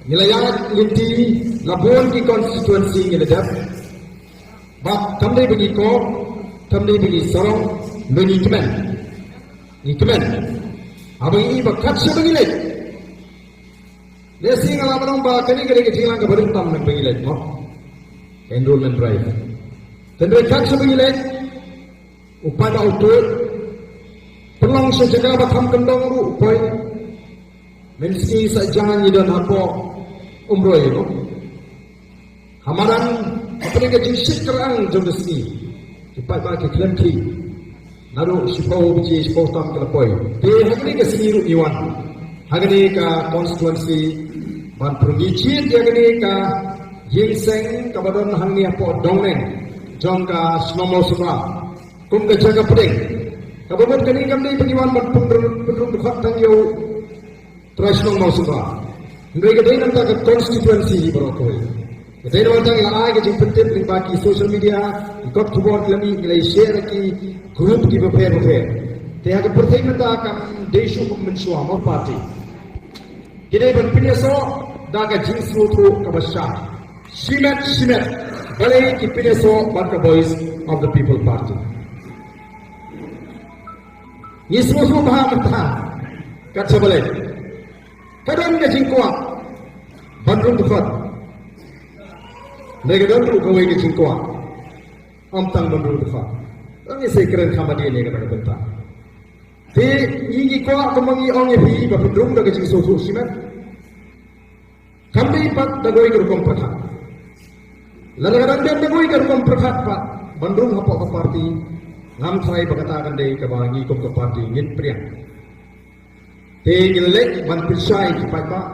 Nilayan linti Labuan ki constituency ngiladap. Bak tamday bagi ko, tamday bagi sorong, bagi kemen. Ni kemen. Abang ini bakat siya bagi lek. Desi ngalaman ba kani kani kecilang ke beruntam nang bagi lek mo. Enrollment drive. Tendai kat siya bagi lek. Upay ba utot. Pelang siya jaga batam kendang ru upay. Menski sa jangan yidan hapo umroy no. Hamaran apa ni kejisit kerang jodoh ni. Cepat bagi kelengki. Naru sipau biji sipau tam kelepoi. Di hari ke sini ru iwan. Hari ke konstituensi ban pergijit hari ke yingseng kabadan hangi apo dongneng. Jongka snomol suka. Kum ke jaga pedeng. Kabadan kini kami pengiwan ban penduduk dekat tangyo. Terus nong mau suka. Mereka dah nanti ke konstituensi berokoi. Kita ini orang yang lagi yang penting di bagi social media, ikut tubuh kami nilai share ki grup ki beper. Tiada kepenting nanti akan desu mensuam or parti. Kita berpindah so, dah ke jenis tu kabasya. Simet. Balik ki pindah so, pada voice of the people party. Ini semua bahan mentah. Kata balik. Kadang ke jingkuat Bandung Tufat Mereka dulu kawai ke jingkuat Amtang Bandung Tufat Ini saya keren khamadi ini kepada bentang Di ini kuat kemangi orang yang pergi Bapendung dah ke jingsusu simet Kami pat dagoi ke rukun perhat Lalu kadang dia dagoi ke rukun perhat Pak Bandung hapok ke parti Ngam try berkatakan dari kebangi ke parti Ngit priang Tinggalek ban persai kipai pak.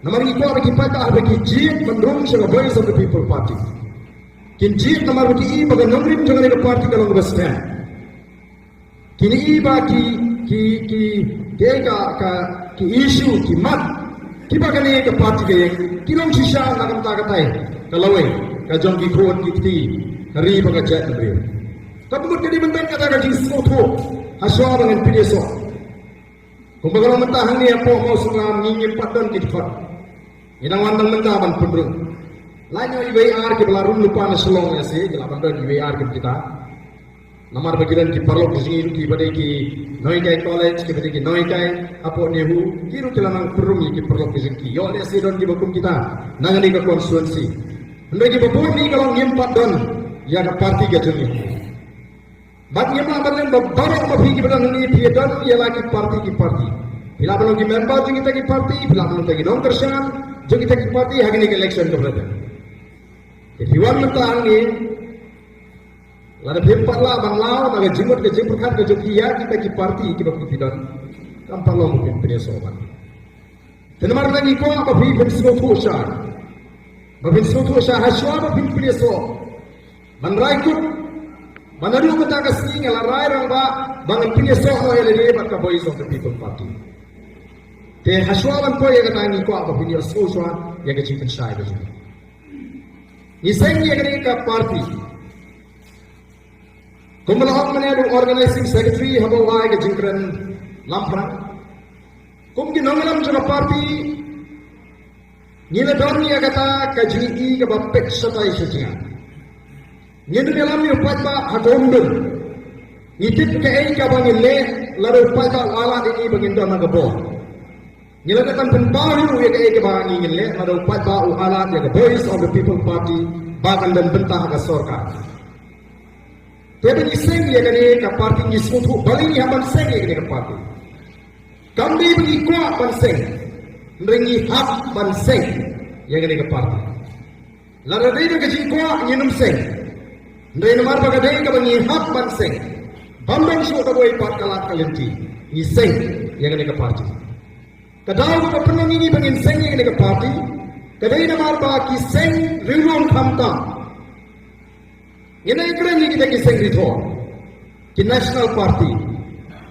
Nama kita bagi kipai tak bagi jit mendung sebagai voice of the people party. Kin jit nama bagi bagi nombrim jangan ada parti kalau nggak stand. Kini bagi ki isu ki mat. Kipa kini ke parti ke kilong sisa nak kata katai. Kalau kajong ki kuat ki hari bagi jat nombrim. Tapi kini bentang kata kaji soto haswa dengan pideso. Kumbaga mentah ni apa mau sunam ngingin padan kitfat. Inang wandang mentah ban pendrung. Lainnya IWR ke belarun lupa na selong ya sih, jelapan dan IWR ke kita. Namar bagiran ki parlok di sini ki pada ki Noikai College ki pada ki Noikai apa nehu kiru kelanang perung ki parlok di sini. Yo le sih don ki bakum kita. Nangani ke konstituensi. Hendak ki bakum ni kalau ngimpat don ya ke parti ke jeni. Bagi yang mana barang bagi kita ni tiada ia lagi parti. Bila belum di member kita ki parti, bila belum lagi dong kerjaan, jadi kita ki parti hari ni election keberada. Jadi wan mentang ni, lalu berempat lah banglau, naga jimut ke jimperkan ke jokia kita ki parti kita ki tidak, kampar lo mungkin penyesoban. Tenamar lagi kau apa beri penyesuatu usaha, haswa apa beri penyesuatu, menraikut. Manaru kata kasih ngelarai orang ba bangun punya soal yang lebih pada voice of the people party. Te haswalan ko yang kata ni ko apa punya soal yang kecil saya itu. Niseng yang kena party. Kumpulan mana organizing secretary habo wai ke jingkran lampran. Kumki nongelam juga party. Nila doni yang kata kaji ke bapek satai sejian. Nyendu dalam ni upat ba hagondun. Ngitip ke ai ka bangin le laru upat ba ala ini bangin do nagabo. Nilakatan penbaru ya ke ai ka bangin le laru upat ba ala ya ke voice of the people party bagan dan bentah ke sorka. Tapi iseng ya ke ka party ni sutu bali ni haban seng ya ke party. Kami bagi kuat ban seng. Ringi hak ban seng ya ke party. Laru dia ke kuat nyenum seng. Ndai nomor bagadai ka bangi hak banseng. Bambang su ka boy pat kalat kalenti. Ni seng yang ne ka parti. Kadau ka penang ini bangin seng yang ne ka parti. Kadai nomor ba ki seng rilon khamta. Ina ikren ni kita ki seng rito. Ki national party.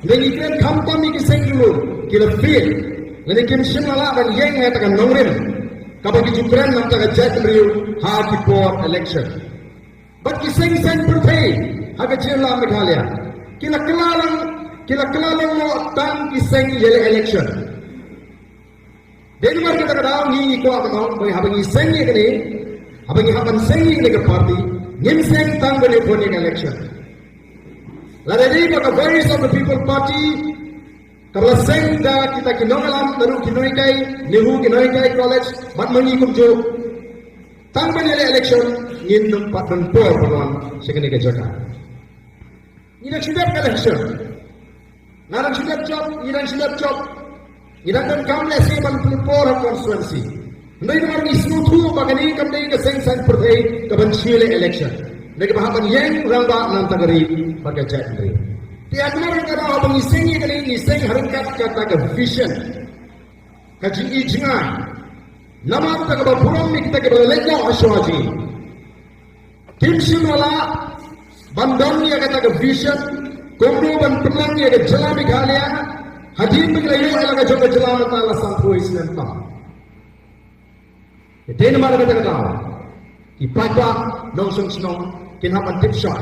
Ndai ikren khamta mi ki seng rilon. Ki la feel. Ndai kim simala ban yeng ha ta kan nongren. Ka bagi jukran nam ta ka jat riu ha ki por election. Bagi seng-seng berpay, agak jelah Meghalaya. Kila kelalang mo tang kiseng yele election. Denmark kita kadang ni kuat kadang bagi habangi sengi kini, habangi haban sengi kini ke parti, ngin seng tang beli voting election. Lalu ini bagi voice of the people party, kalau seng dah kita kinongalam, lalu kinoikai, nihu kinoikai college, bat mengi kumjo, tang beli election, ngin tempat tempur peluang sekini ke Jakarta. Ini sudah election, narang sudah job, ini sudah job. Ida kan kamle se ban pelpor constituency. Ndai mar ni snutu bagani kamdei ke seng sang perthei ke ban chile election. Ndai bahapan yang ramba nan tagari baga jatri. Ti admar ka da bang seng ni seng harkat kata ke vision. Kaji ijnga. Nama ta ka buram mi kita ke lego ashwaji. Timsin wala bandon ni kata ke vision. Komdo ban penang ni ke jalami galia. Hadir mengayu elaga joga jalan Allah sampu Islam tam. Itu nama kita kata. Ipada nongsong senong kinapan tipsai.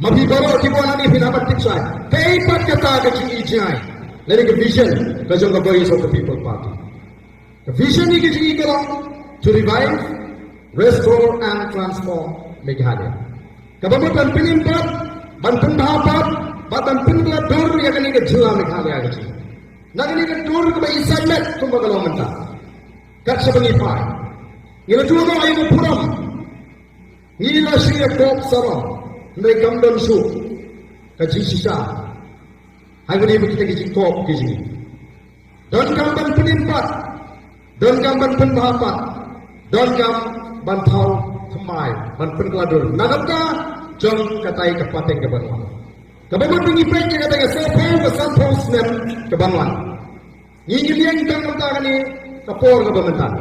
Mabi baru kibuan ini kinapan tipsai. Keipat kata kecil ijai. Lalu ke vision kejoga voice of the people party. The vision ini kecil ikalah to revive, restore and transform Meghalaya. Kebanyakan penimpat, bantuan dapat, bantuan penimpat dur yang ini kejelang Meghalaya kecil. Nagani ka tur ka isaymet kumbaga menta kat sa pangipay ngila tuwa ko ayo puram ngila siya kop sarong may kamdan su ka jisisa ay gani mo kita kijing kop kijing don kamban penimpat don kamban penbahapat don kam bantau kemai ban penkladur nagapka jong katay kapateng kabanwan kabanwan pengipay niya katay kasapaw kasampaw snap kabanwan Ini yang tang mata kini kapor ke pemerintah.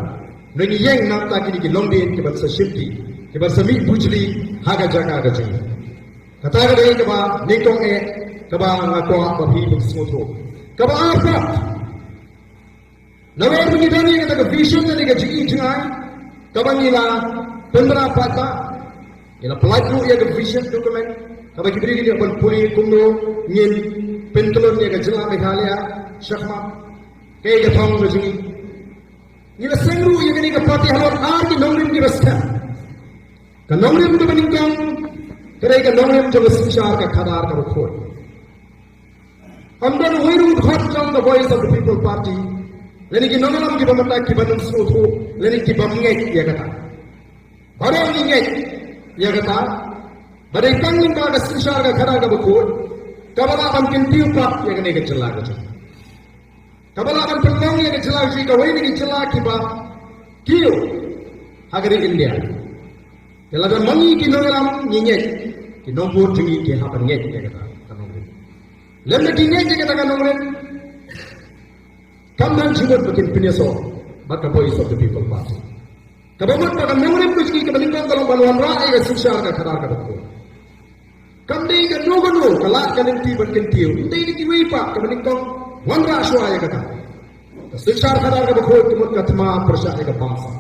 Neng yang nak tak kini kilombil ke bahasa shifty, ke bahasa mi bujli haga jaga gaji. Kata kata ini keba nikong keba ngakwa babi bersmoto. Keba apa? Nawar begini ni kata ke vision ni ke jiki jengai. Keba nila pendapat tak. Ila pelaku ia ke vision dokumen. Keba kibri ni pun puri kumno ngin pentelur ni ke jelah Meghalaya syakma. Kaya thong na jini. Nila sengru yung gani kapati halot ki nongrim ki rasta. Ka nongrim to maningkang kaya ka nongrim jo sishar ka khadar ka khod. Amdan hoiru hot jong the voice of the people party. Leni ki nongram ki bamata ki banum suthu leni ki bamngek ya kata. Barang ngek ya kata. Badai tangling ka sishar ka khadar ka khod. Kabala kan kintiu pak ya gani ka chala ka. Kabala akan peluang yang kejelas jika wei ni kejelas kiba kiu hagari India. Kalau ada mangi kinogram nyek kinompur jengi ke hapan nyek dia kata kanongren. Lemna kinyek dia kata kanongren. Kamdan jibat bikin penyeso baka voice of the people party. Kabamat baka nongren kuski kebalingkang kalau baluan rakyat ke susah ke kadar ke betul. Kamdei ke nogano kalak kanenti berkentiu. Ndei ni kiwi pak kebalingkang Wandra Ashwaya kata, sesar kadar ke bekhod kumut katma persah ke bangsa.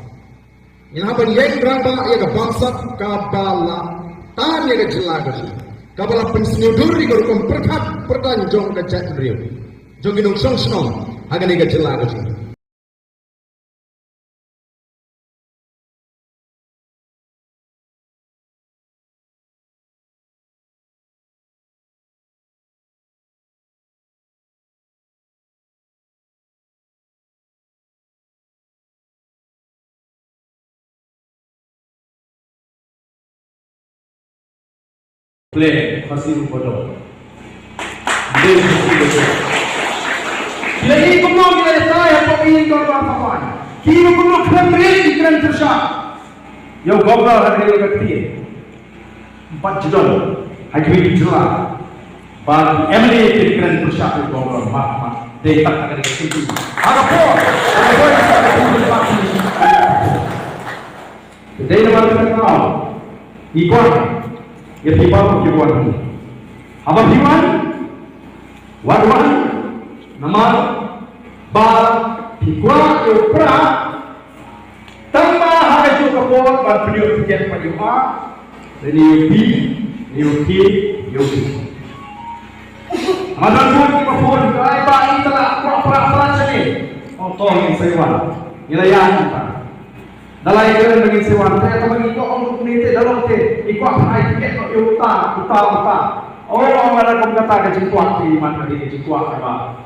Yang apa yang berapa yang ke bangsa kabala tan yang ke jelaga sih. Kabala pensiudur di korukum perkat pertanjong ke jatrio. Jongginung song song agan yang ke jelaga sih. Play Hasiru Bodoh. Play Hasiru Bodoh. Play kumno kita saya pemilik korban papan. Kini kumno kembali keren tersah. Yang gobra hari ini berarti 4 juta. Hari jelas. Bagi MLA keren tersah itu gobra mak. Dia tak akan dikasih. Ada apa? Dia nama kita Iwan. Ia tiba Iwan. Apa Iwan? Wan nama ba Iwan Yopra tambah harga juga kapor beliau tiket Pak ini Yuki Madan pun kapor kaya ba itulah pra sini. Oh tolong saya Nilayaan kita. Dalai kalian bagi sewan, saya tak bagi kau orang komuniti dalam ke, ikut apa tiket kau utah. Orang ada kau kata ke cikuak di mana di cikuak apa?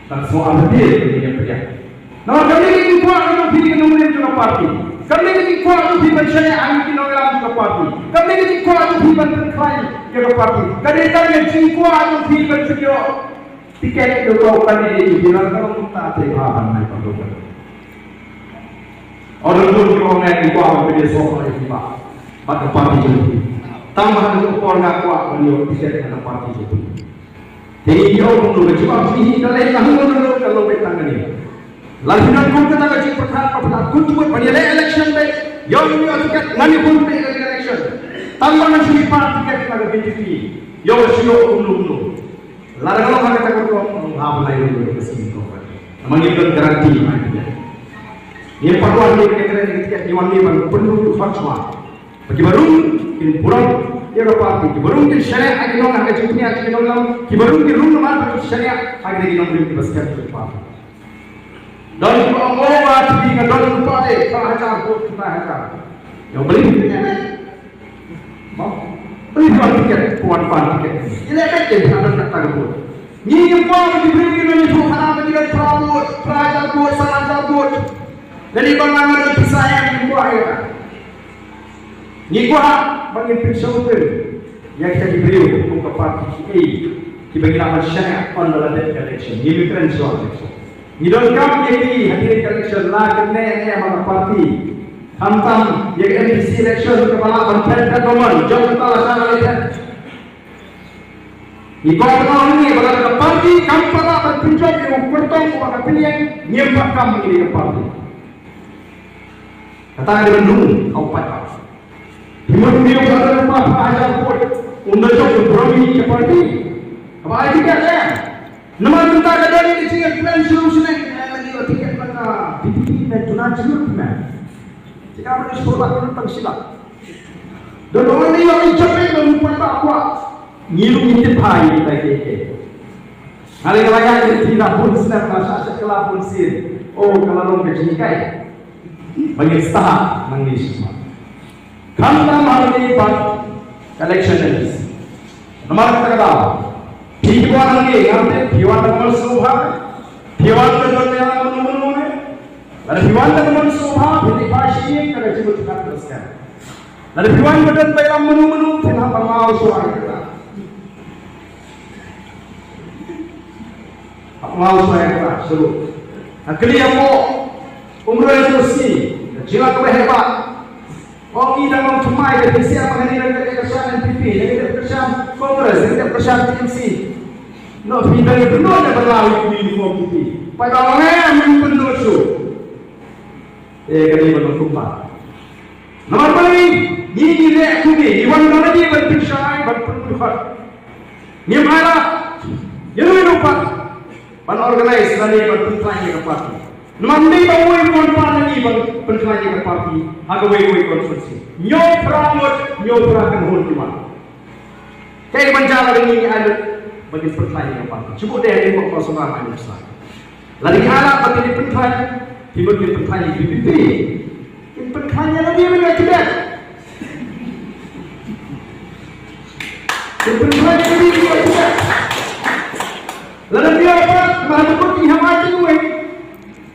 Dan semua hadir ini yang kerja. Nah kami ini cikuak itu pilih kemudian juga parti. Kami ini cikuak itu pilih saya angin orang juga parti. Kami ini cikuak itu pilih berklaim juga parti. Kami cikuak itu pilih bersedia tiket itu kau kami ini bilang kalau tak terima naik pada. Orang pun kalau naik di bawah media sosial ini pada parti itu. Tambahan untuk orang kuat beliau tiket pada parti itu. Jadi dia orang dulu cuma sih kalau yang dulu kalau betang ini. Lalu nak pun kita kaji perkara kunjung pada election day. Yang ini tiket nani pun pada election. Tambahan sih parti tiket pada BJP. Yang sih dulu. Lalu kalau mereka kata apa lagi dulu kesini kau. Namanya itu garanti macamnya. Ini perluan dia tiket Iwan Liman penuh fatwa. Bagi baru in pulang dia dapat. Bagi baru in syariah lagi nong agak cutnya lagi nong. Bagi baru in rumah mana syariah lagi nong beri basket cepat. Dan kalau orang di kedai lupa deh, kita hajar. Yang beli beli dua tiket, puan tiket. Ini macam mana nak tahu? Ni yang puan diberi ni tu mana bagi dia prabut, prajar buat, salanjar buat. Jadi bagaimana kita yang buat ya? Ni kuah bagi pisau tu yang kita diberi untuk parti A dibagi nama syariah on dalam election. Ni bukan soal election. Ni dalam kami jadi hadir election lah kena mana parti. Hantam yang NPC election kepala Menteri Agama jauh kepala sana lihat. Ni kuah tahun ni pada parti kami pada berpijak yang bertemu pada pilihan nyempak kami ini parti. Kata dia mendung, kau patah. Hidup dia berada rumah ajar pun untuk berani seperti apa lagi dia? Nama kita ada di sini plan solution yang tiket mana? BPP dan tunai jeruk mana? Jika mana sekolah tentang silat. Dan orang ini yang capek dan patah kuat. Ngilu intip hai lagi. Hari lagi tidak pun sedang masa sekolah pun sih. Oh kalau orang kecil bagi setahap menangis semua. Kanta mahal pak election ini. Nomor kata, Piwan ini, ngerti Piwan teman subhan, Piwan teman yang menunggu ni. Lalu Piwan teman subhan, jadi pasti kita sebutkan teruskan. Lalu Piwan betul bayar menunggu, kenapa mau suara kita? Mau suara kita, seru. Akhirnya mau umroh terusni, jilat hebat. Oh ini dalam cemai dari siapa yang dari kesan NPP, dari kesan Kongres, dari kesan TMC. No, tidak itu no ada berlalu di NPP. Pada orang yang menyimpan dosa, kali berkumpa. Nomor paling ini dia kuni, Iwan lagi berpisah, berpenuhan. Ni mana? Jangan lupa, pan organize lagi berpenuhan ke parti. Nanti tahu yang mana ni berkelanya ke parti, agak wei konferensi. Nyo perakan hon cuma. Kayak menjalan ini ada bagi berkelanya ke parti. Cukup deh ini kok kosong ramai besar. Lalu anak bagi berkelanya, diberi berkelanya BPP. Berkelanya lagi mereka tidak. Berkelanya lagi mereka tidak. Lalu dia apa? Malah berkuti hamati gue.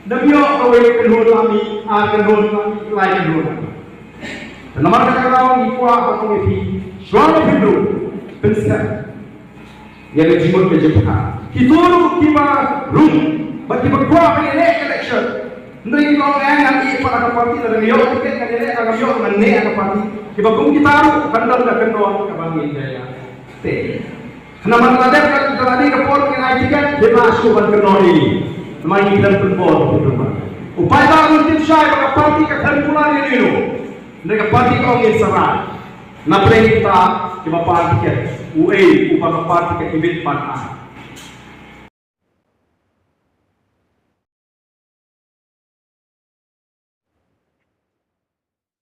Nabi Allah kenhon kami, kenhon kami, lain kenhon kami. Nomor kata ni kuah atau ni suara hidup pensar yang dijemput ke Jepang. Kita tiba room bagi berkuah pada election. Nanti kalau yang pada parti dalam yo tiket kan ini akan yo mengenai akan parti. Tiba pun kita bandar dah kendoan ke bangi jaya. Kenapa ada kalau ada kapal yang naik tiket dia masuk ke kendoan ini. Mari kita berbuat bersama. Upaya untuk saya bagi parti kesimpulan ini loh. Mereka parti kau ingin serah. Napre kita parti ke UE upaya parti ke ibit panah.